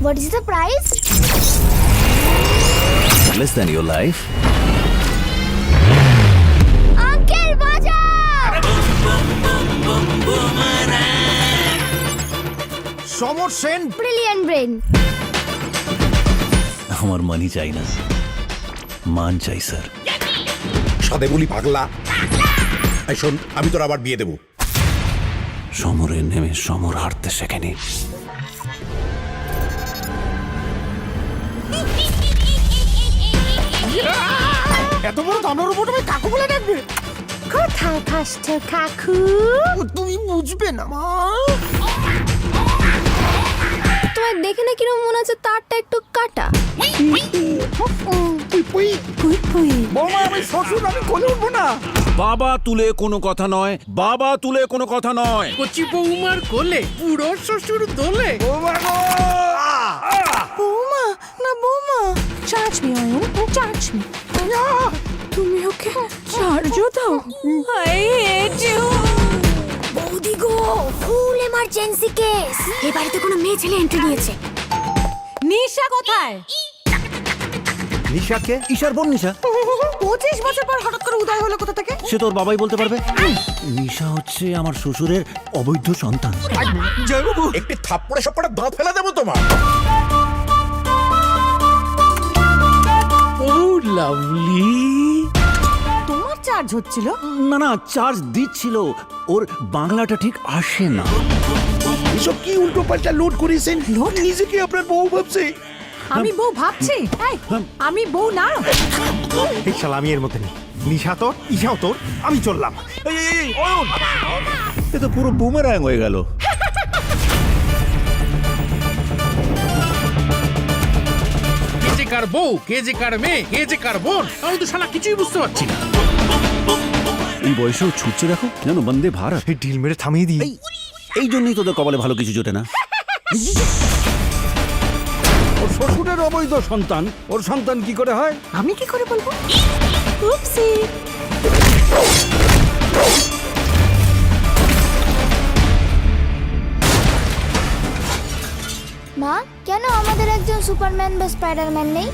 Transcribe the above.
What is the price? Less than your life. Uncle, বাজাও! সমর Sen Brilliant brain. আমার মানি চাই না, মান চাই স্যার। সাদে বলি পাগলা। এই শোন, আমি তোর আবার বিয়ে দেবো। সমরে নেমে সমর হারতে শেখেনি। এত বড় দামড়ার উপর তুমি কাকু বলে ডাকবে? কোথায় কষ্ট কাকু? তুমি বুঝবে না মা। তোমার দেখে না কিরকম মনে হচ্ছে তারটা একটু কাটা। বৌমা, আমি শ্বশুর, আমি কোলে উঠবো না। বাবা তুলে কোনো কথা নয়, বাবা তুলে কোনো কথা নয়। কচি বৌমার কোলে পুরো শ্বশুর দোলে। বৌমা গো! বৌমা না বৌমা, charge me Ayan, charge me. তুমি ওকে চার্জও দাও। I hate you. বৌদি গো, ফুল এমার্জেন্সি কেস। এই বাড়িতে কোনো মেয়ে ছেলে এন্ট্রি নিয়েছে। নিশা কোথায়? নিশাকে? ঈশার বোন নিশা। 25 বছর পর হঠাৎ করে উদয় হলো কোথা থেকে? সে তোর বাবাই বলতে পারবে। নিশা হচ্ছে আমার শ্বশুরের অবৈধ সন্তান। জয়বাবু, একটি থাপ্পড়ে সব কটা দাঁত ফেলে দেবো তোমার। ও লাভলি। তোমার চার্জ হচ্ছিল? না না, চার্জ দিচ্ছিল, ওর বাংলাটা ঠিক আসে না। এসব কি উল্টো পাল্টা লোড করেছেন? লোড? নিজেকে আপনার বউ ভাবছে। আমি বউ ভাবছি? এই, আমি বউ না। এই শালা আমি এর মধ্যে নেই। নিশা তোর, ঈশাও তোর, আমি চললাম। এই অয়ন, এ তো পুরো বুমেরাং হয়ে গেল। কে যে কার বউ, কে যে কার মেয়ে, কে যে কার বোন, আমি তো শালা কিছুই বুঝতে পারছি না। এই বয়সেও ছুটছে দেখো, যেন বন্দে ভারত। এই ঢিল মেরে থামিয়ে দিই। এই জন্যই তোদের কপালে ভালো কিছু জোটে না। ওর শ্বশুরের অবৈধ সন্তান, ওর সন্তান কি করে হয়? আমি কি করে বলবো? উপসি। মা, কেন আমাদের একজন সুপারম্যান বা স্পাইডারম্যান নেই?